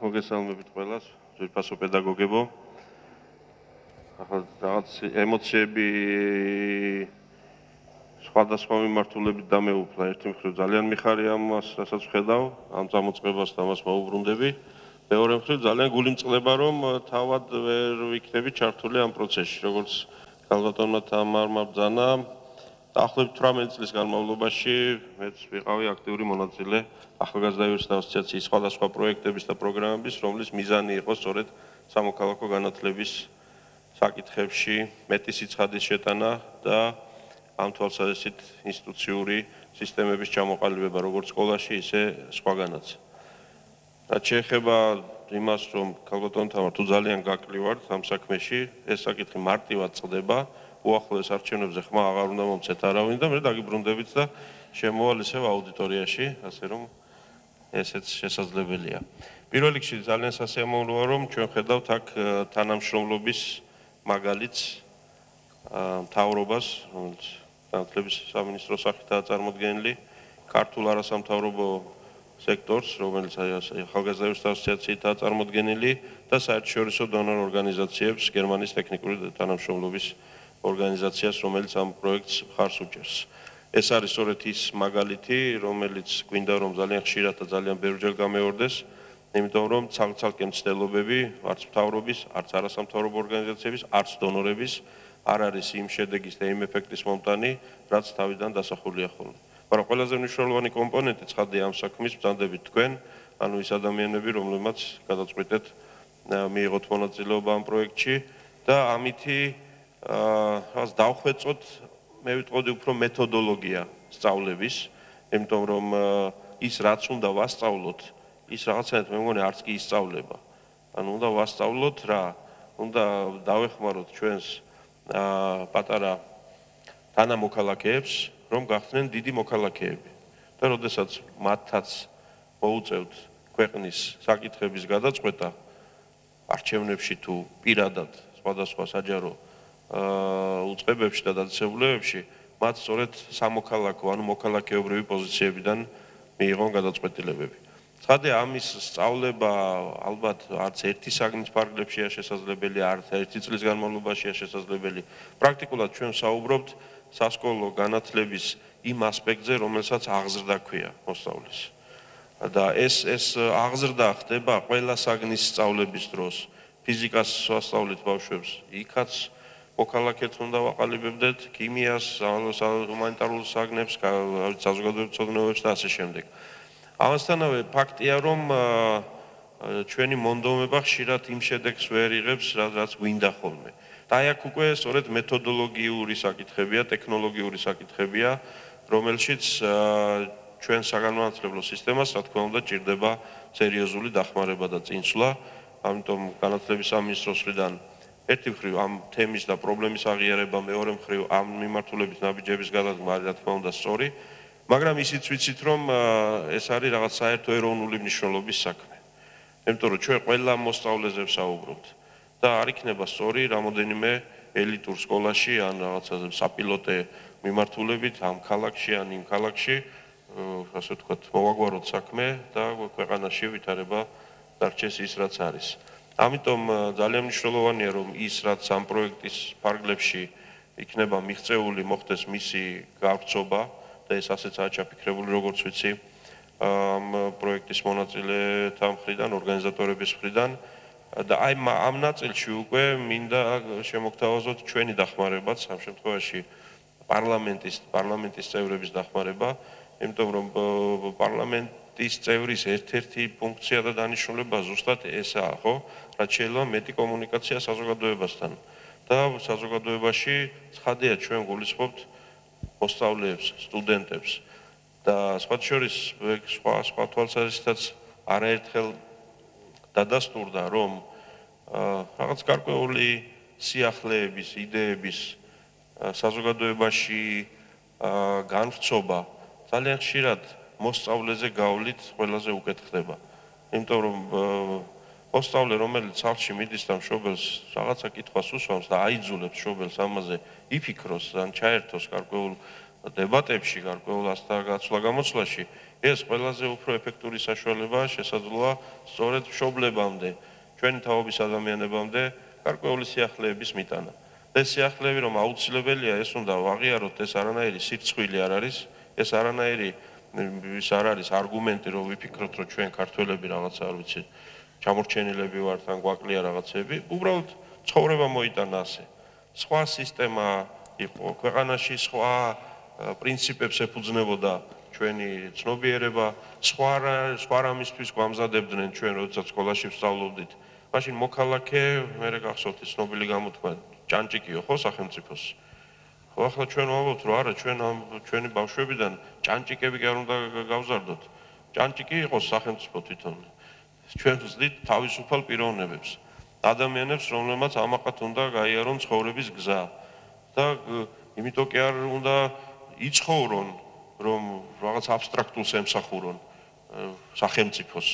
მოგესალმებით ყველას, ძვირფასო პედაგოგებო. ახლა რაღაც ემოციები სხვადასხვა მიმართულებით დამეუფლა. ერთი მხრივ ძალიან მიხარია ამას, რასაც ვხედავ, ამ წამოწყებას და მას მოუბრუნდები. მეორე მხრივ ძალიან გულიმწყდება, რომ თავად ვერ ვიქნები ჩართული ამ პროცესში, როგორც ქალბატონმა თამარმა ბრძანა. დაახლოებით 18 წლის განმავლობაში მეც ვიყავი აქტიური მონაწილე ახალგაზრდა იურისტთა ასოციაციის სხვადასხვა პროექტების და პროგრამების, რომლის მიზანი იყო სწორედ სამოქალაქო განათლების საკითხებში მეტი სიცხადის შეტანა და ამ თვალსაზრისით ინსტიტუციური სისტემების ჩამოყალიბება როგორც სკოლაში, ისე სხვაგანაც. რაც შეეხება იმას, რომ ქალბატონ თამარ თუ ძალიან გაკლივართ ამ საქმეში, ეს საკითხი მარტივად წყდება. უახლოეს არჩევნებზე ხმა აღარ უნდა მომცეთ არავინ და მე დაგიბრუნდებით და შემოვალ ისევ აუდიტორიაში, ასე რომ ესეც შესაძლებელია. პირველ რიგში ძალიან სასიამოვნოა, რომ ჩვენ ხედავთ აქ თანამშრომლობის მაგალითს მთავრობას, რომელიც განათლების სამინისტროს სახითაა წარმოდგენილი, ქართულ არასამთავრობო სექტორს, რომელიც ახალგაზრდა იურისტთა ასოციაციითაა წარმოდგენილი და საერთაშორისო დონორ ორგანიზაციებს, გერმანიის ტექნიკური თანამშრომლობის ორგანიზაციას, რომელიც ამ პროექტს მხარს უჭერს. ეს არის სწორედ ის მაგალითი, რომელიც გვინდა რომ ძალიან ხშირად და ძალიან ბევრჯერ გამეორდეს, იმიტომ რომ ცალკე მცდელობები, არც მთავრობის, არც არასამთავრობო ორგანიზაციების, არც დონორების არ არის იმ შედეგის და იმ ეფექტის მომტანი, რაც თავიდან დასახულია ხოლმე. მაგრამ ყველაზე მნიშვნელოვანი კომპონენტი ცხადია ამ საქმის ბრძანდებით თქვენ, ანუ ის ადამიანები, რომლებმაც გადაწყვიტეთ მიიღოთ მონაწილეობა ამ პროექტში და ამითი რაც დავხვეწოთ, მე ვიტყოდი უფრო მეთოდოლოგია სწავლების, იმიტომ რომ ის რაც უნდა ვასწავლოთ, ის რაღაცნაირად მე მგონი არც კი ისწავლება. ანუ უნდა ვასწავლოთ რა, უნდა დავეხმაროთ ჩვენს პატარა თანამოქალაქეებს, რომ გახდნენ დიდი მოქალაქეები. და როდესაც მათაც მოუწევთ ქვეყნის საკითხების გადაწყვეტა არჩევნებში თუ პირადად სხვადასხვა საჯარო უწყებებში და დაწესებულებებში, მათ სწორედ სამოქალაქო, ანუ მოქალაქეობრივი პოზიციებიდან მიიღონ გადაწყვეტილებები. ცხადია, ამის სწავლება ალბათ არც ერთი საგნის ფარგლებშია შესაძლებელი, არც ერთი წლის განმავლობაშია შესაძლებელი. პრაქტიკულად ჩვენ საუბრობთ სასკოლო განათლების იმ ასპექტზე, რომელსაც აღზრდა ქვია მოსწავლის. და ეს აღზრდა ხდება ყველა საგნის სწავლების დროს. ფიზიკას ვასწავლით ბავშვებს, იქაც მოქალაქეებს უნდა ვაყალიბებდეთ, ქიმიას, ჰუმანიტარულ საგნებს, საზოგადოებრივ ცოდნებებს და ასე შემდეგ. ამასთანავე ფაქტია, რომ ჩვენი მონდომება ხშირად იმ შედეგს ვერ იღებს, რაც გვინდა ხოლმე. და აი აქ უკვე სწორედ მეთოდოლოგიური საკითხებია, ტექნოლოგიური საკითხებია, რომელშიც ჩვენ საგანმანათლებლო სისტემას, რა თქმა უნდა, ჭირდება სერიოზული დახმარება და წინსვლა. ამიტომ განათლების სამინისტროს მხრიდან ერთი მხრივ ამ თემის და პრობლემის აღიარება, მეორე მხრივ ამ მიმართულებით ნაბიჯების გადადგმა არის რა თქმა უნდა სწორი, მაგრამ ისიც ვიცით, რომ ეს არის რაღაც საერთო ეროვნული მნიშვნელობის საქმე. იმიტომ რომ ჩვენ ყველა მოსწავლეზე ვსაუბრობთ და არ იქნება სწორი რამოდენიმე ელიტურ სკოლაში ან რაღაცა საპილოტე მიმართულებით ამ ქალაქში ან იმ ქალაქში, ასე ვთქვათ, მოვაგვაროთ საქმე და ქვეყანაში ვითარება დარჩეს ის, რაც არის. ამიტომ ძალიან მნიშვნელოვანია, რომ ის, რაც ამ პროექტის ფარგლებში იქნება მიღწეული, მოხდეს მისი გავრცობა და ეს ასეცაა ჩაფიქრებული, როგორც ვიცი, ამ პროექტის მონაწილეთა მხრიდან, ორგანიზატორების მხრიდან და აი ამ ნაწილში უკვე მინდა შემოგთავაზოთ ჩვენი დახმარებაც, ამ შემთხვევაში პარლამენტის წევრების დახმარება, იმიტომ რომ პარლამენტის წევრის ერთ-ერთი ფუნქცია და დანიშნულება ზუსტად ესაა, ხო? რაც შეიძლება მეტი კომუნიკაცია საზოგადოებასთან. და საზოგადოებაში ცხადია ჩვენ გულისხმობთ მოსწავლეებს, სტუდენტებს და სხვა შორის სხვა თვალსაზრისითაც არაერთხელ დადასტურდა, რომ რაღაც გარკვეული სიახლეების, იდეების საზოგადოებაში განვრცობა ძალიან ხშირად მოსწავლეზე გავლით ყველაზე უკეთ ხდება. იმიტომ რომ მოსწავლე, რომელიც სახლში მიდის და მშობელს რაღაცა კითხვას უსვამს და აიძულებს მშობელს ამაზე იფიქროს, ან ჩაერთოს გარკვეულ დებატებში, გარკვეულ გაცვლა-გამოცვლაში, ეს ყველაზე უფრო ეფექტური საშუალებაა შესაძლოა სწორედ მშობლებამდე, ჩვენი თაობის ადამიანებამდე გარკვეული სიახლეების მიტანა. ეს სიახლეები რომ აუცილებელია, ეს უნდა ვაღიაროთ, ეს არანაირი სირცხვილი არ არის, ეს არანაირი ის არ არის არგუმენტი, რომ ვიფიქროთ, რომ ჩვენ ქართველები რაღაცა არ ვიცი, ჩამორჩენილები ვართ ან გვაკლია რაღაცები, უბრალოდ ცხოვრება მოიტანა ასე. სხვა სისტემა იყო, ქვეყანაში სხვა პრინციპებს ეფუძნებოდა ჩვენი ცნობიერება, სხვა რამისთვის გვამზადებდნენ ჩვენ, როდესაც სკოლაში ვსწავლობდით. მაშინ მოქალაქე, მე გახსოვთ ის ცნობილი გამოთქმა, ჭანჭიკიო ხო სახელმწიფოს. ხო ახლა ჩვენ ვამბობთ, რომ არა, ჩვენი ბავშვებიდან ჭანჭიკები კი არ უნდა გავზარდოთ. ჭანჭიკი იყოს სახელმწიფო თვითონ. ჩვენ ვზდით თავისუფალ პიროვნებებს, ადამიანებს, რომლებმაც ამაყად უნდა გაიარონ ცხოვრების გზა და იმიტომ კი არ უნდა იცხოვრონ, რომ რაღაც აბსტრაქტულს ემსახურონ სახელმწიფოს.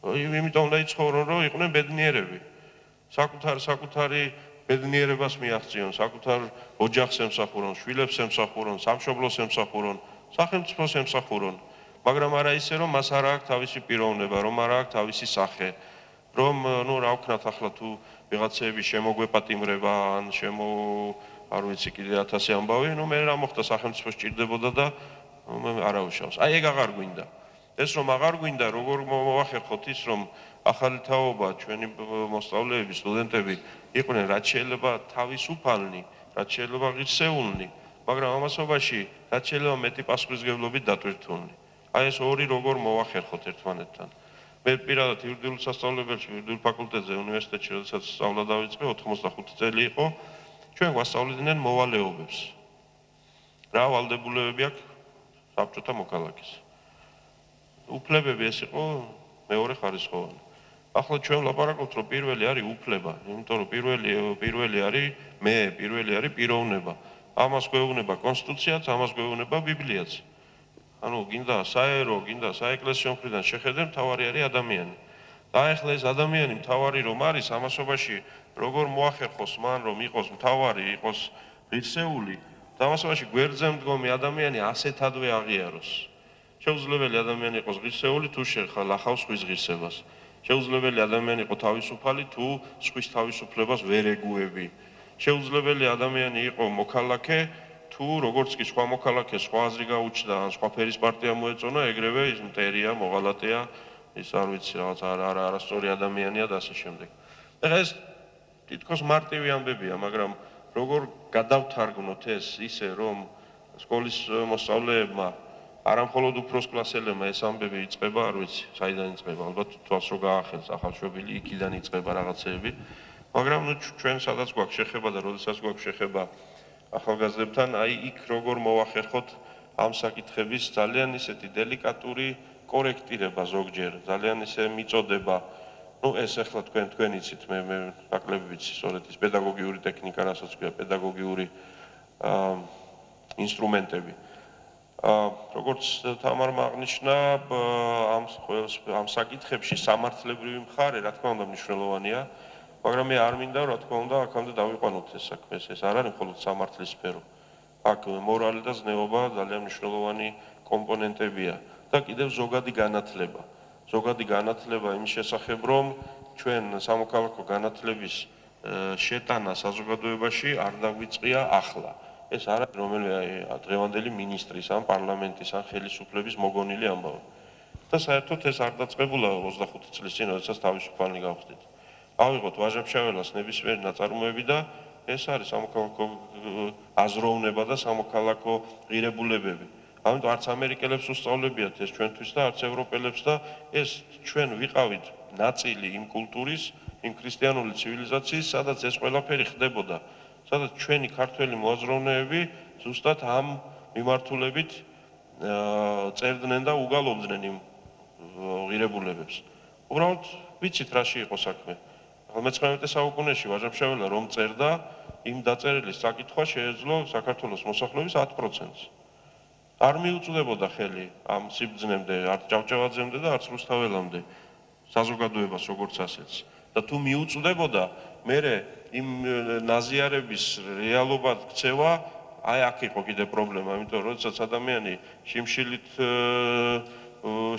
იმიტომ უნდა იცხოვრონ, რომ იყვნენ ბედნიერები. საკუთარი ბედნიერებას მიაღწიონ, საკუთარ ოჯახს ემსახურონ, შვილებს ემსახურონ, სამშობლოს ემსახურონ, სახელმწიფოს ემსახურონ. მაგრამ არა ისე, რომ მას არ აქვს თავისი პიროვნება, რომ არ აქვს თავისი სახე, რომ რა ვქნათ ახლა თუ ვიღაცები შემოგვეპატიმრება ან არ ვიცი კიდე 1000 ამბავი, მე რა მოხდა სახელმწიფო სჭირდებოდა და არა უშავს. აი ეგ აღარ გვინდა. ეს რომ აღარ გვინდა, როგორ მოვახერხოთ ის, რომ ახალი თაობა ჩვენი მოსწავლეები, სტუდენტები იყვნენ რაც შეიძლება თავისუფალნი, რაც შეიძლება ღირსეულნი, მაგრამ ამასობაში რაც შეიძლება მეტი პასუხისმგებლობით დატვირთულნი. აი ეს ორი როგორ მოვახერხოთ ერთმანეთთან. მე პირადად იურიდიულ სასწავლებელში, იურიდიულ ფაკულტეტზე, უნივერსიტეტში, როდესაც სწავლა დავიწყე, 85 წელი იყო, ჩვენ გვასწავლიდნენ მოვალეობებს. რა ვალდებულებები აქვს საბჭოთა მოქალაქეს. უფლებები ეს იყო მეორე ხარისხოვანი. ახლა ჩვენ ვლაპარაკობთ, რომ პირველი არის უფლება, იმიტომ რომ პირველი არის პირველი არის პიროვნება. ამას გვეუბნება კონსტიტუციაც, ამას გვეუბნება ბიბლიაც. გინდა საერო, გინდა საეკლესიო მხრიდან შეხედე, მთავარი არის ადამიანი. და ახლა ეს ადამიანი მთავარი რომ არის, ამასობაში როგორ მოახერხოს მან, რომ იყოს მთავარი, იყოს ღირსეული, და ამასობაში გვერდზე მდგომი ადამიანი ასეთადვე აღიაროს. შეუძლებელი ადამიანი იყოს ღირსეული, თუ ლახავს სხვის ღირსებას. შეუძლებელი ადამიანი იყო თავისუფალი, თუ სხვის თავისუფლებას ვერ ეგუები. შეუძლებელი ადამიანი იყო მოქალაქე, თუ როგორც კი სხვა მოქალაქე სხვა აზრი გაუჩნდა, ან სხვა ფერის პარტია მოეწონა, ეგრევე ის მტერია, მოღალატეა, ის არ ვიცი რაღაც არასწორი ადამიანია და ასე შემდეგ. ეხლა ეს თითქოს მარტივი ამბებია, მაგრამ როგორ გადავთარგმნოთ ეს ისე, რომ სკოლის მოსწავლეებმა არამხოლოდ უფროს კლასელებმა ეს ამბები იწყება, არ ვიცი, საიდან იწყება, ალბათ თვალს რო გაახელს ახალშობილი, იქიდან იწყება რაღაცეები, მაგრამ ჩვენ სადაც გვაქვს შეხება და როდესაც გვაქვს შეხება ახალგაზრდებთან, აი იქ როგორ მოვახერხოთ ამ საკითხების ძალიან ისეთი დელიკატური კორექტირება ზოგჯერ, ძალიან ისე მიწოდება, ეს ახლა თქვენ იცით, მე ნაკლები ვიცი, სწორედ ის პედაგოგიური ტექნიკა, რასაც ქვია, პედაგოგიური ინსტრუმენტები. როგორც თამარმა აღნიშნა, ამ საკითხებში სამართლებრივი მხარე, რა თქმა უნდა, მნიშვნელოვანია, მაგრამ მე არ მინდა, რა თქმა უნდა, აქამდე დავიყვანოთ ეს საქმე, ეს არ არის მხოლოდ სამართლის სფერო. აქ მორალი და ზნეობა ძალიან მნიშვნელოვანი კომპონენტებია და კიდევ ზოგადი განათლება. ზოგადი განათლება იმის შესახებ, რომ ჩვენ სამოქალაქო განათლების შეტანა საზოგადოებაში არ დაგვიწყია ახლა. ეს არ არის რომელიმე დღევანდელი მინისტრის ან პარლამენტის ან ხელისუფლების მოგონილი ამბავი. და საერთოდ ეს არ დაწყებულა 25 წლის წინ, როდესაც თავისუფალნი გავხდით. ავიღოთ ვაჟა-ფშაველას ნებისმიერი ნაწარმოები და ეს არის სამოქალაქო აზროვნება და სამოქალაქო ღირებულებები. ამიტომ არც ამერიკელებს უსწავლებიათ ეს ჩვენთვის და არც ევროპელებს და ეს ჩვენ ვიყავით ნაწილი იმ კულტურის, იმ ქრისტიანული ცივილიზაციის, სადაც ეს ყველაფერი ხდებოდა. სადაც ჩვენი ქართველი მოაზროვნეები ზუსტად ამ მიმართულებით წერდნენ და უგალობდნენ იმ ღირებულებებს. უბრალოდ ვიცით რაში იყო საქმე. მე-19 საუკუნეში ვაჟა-ფშაველა რომ წერდა, იმ დაწერილის საკითხვა შეეძლო საქართველოს მოსახლეობის 10%-ს. არ მიუწვდებოდა ხელი ამ სიბრძნემდე, არც ჭავჭავაძემდე და არც რუსთაველამდე საზოგადოებას როგორც ასეთს. და თუ მიუწვდებოდა, მერე იმ ნაზიარების რეალობად ქცევა აი აქ იყო კიდე პრობლემა, იმიტომ რომ როდესაც ადამიანი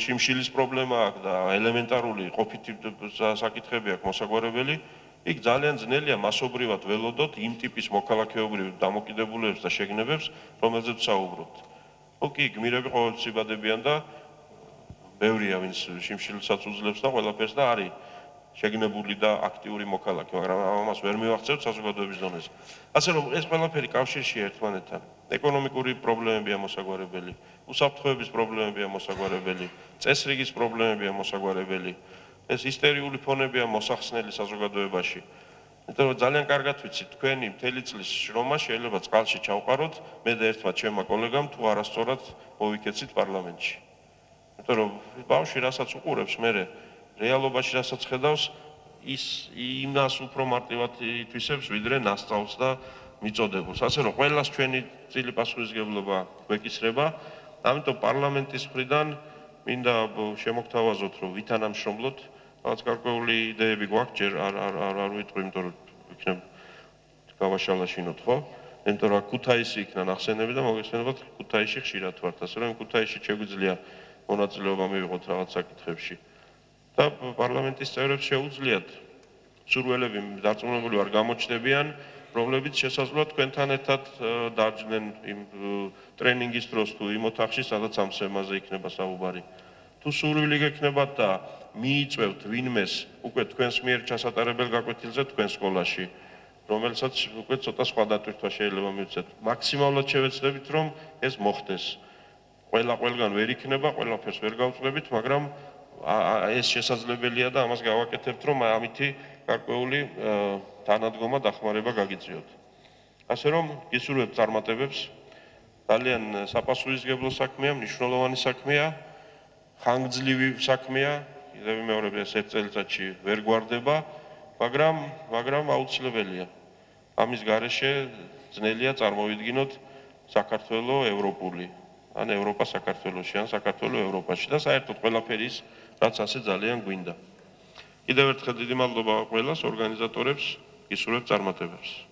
შიმშილის პრობლემა აქვს და ელემენტარული ყოფითი საკითხები აქვს მოსაგვარებელი, იქ ძალიან ძნელია მასობრივად ველოდოთ იმ ტიპის მოქალაქეობრივ დამოკიდებულებას და შეგნებებს, რომელზეც საუბრობთ. კი, გმირები ყოველთვის იბადებიან და ბევრია, ვინც შიმშილსაც უძლებს და ყველაფერს და არის შეგნებული და აქტიური მოქალაქე, მაგრამ ამას ვერ მივახცევთ საზოგადოების დონეზე. ასე რომ ეს ყველაფერი კავშირშია ერთმანეთთან. ეკონომიკური პრობლემებია მოსაგვარებელი, უსაფრთხოების პრობლემებია მოსაგვარებელი, წესრიგის პრობლემებია მოსაგვარებელი. ეს ისტერიული ფონებია მოსახსნელი საზოგადოებაში. იმიტომ რომ ძალიან კარგად ვიცით, თქვენი მთელი წლის შრომა შეიძლება წყალში ჩავყაროთ, მე და ერთმა ჩემმა კოლეგამ თუ არასწორად მოვიქეცით პარლამენტში. იმიტომ რომ ბავშვი რასაც უყურებს, მე რეალობაში რასაც ხედავს, ის იმას უფრო მარტივად ითვისებს, ვიდრე ნასწავლს და მიწოდებულს. ასე რომ ყველას ჩვენი წილი პასუხისმგებლობა გვეკისრება, ამიტომ პარლამენტის მხრიდან მინდა შემოგთავაზოთ, რომ ვითანამშრომლოთ, რაღაც გარკვეული იდეები გვაქვს, ჯერ არ ვიტყვი, იმიტომ რომ იქნებ გავაშალაშინოთ, ხო? იმიტომ რომ ქუთაისი იქნა ნახსენები და მოგესმენებათ, ქუთაისში ხშირად ვართ, ასე რომ ქუთაისში შეგვიძლია მონაწილეობა მივიღოთ რაღაც საკითხებში. და პარლამენტის წევრებს შეუძლიათ სურველები დარწმუნებული ვარ გამოჩნდებიან, რომლებიც შესაძლოა თქვენთან ერთად დაჯდნენ იმ ტრენინგის დროს თუ იმ ოთახში, სადაც ამ თემაზე იქნება საუბარი. თუ სურვილი გექნებათ და მიიწევთ ვინმეს უკვე თქვენს მიერ ჩასატარებელ გაკვეთილზე თქვენ სკოლაში, რომელსაც უკვე ცოტა სხვა დატვირთვა შეიძლება მივცეთ. მაქსიმალურად შევეცდებით, რომ ეს მოხდეს. ყველგან ვერ იქნება, ყველაფერს ვერ გავწყვებით, მაგრამ ეს შესაძლებელია და ამას გავაკეთებთ, რომ ამითი გარკვეული თანადგომა დახმარება გაგიწიოთ. ასე რომ გისურვებთ წარმატებებს, ძალიან საპასუხისმგებლო საქმეა, მნიშვნელოვანი საქმეა, ხანგრძლივი საქმეა, კიდევ მეორე ეს ერთ წელიწადში ვერ გვარდება, მაგრამ აუცილებელია. ამის გარეშე ძნელია წარმოვიდგინოთ საქართველოს ევროპული, ან ევროპა საქართველოში, ან საქართველოს ევროპაში და საერთოდ ყველაფერი ის, რაც ასე ძალიან გვინდა. კიდევ ერთხელ დიდი მადლობა ყველას ორგანიზატორებს, გისურვებთ წარმატებებს.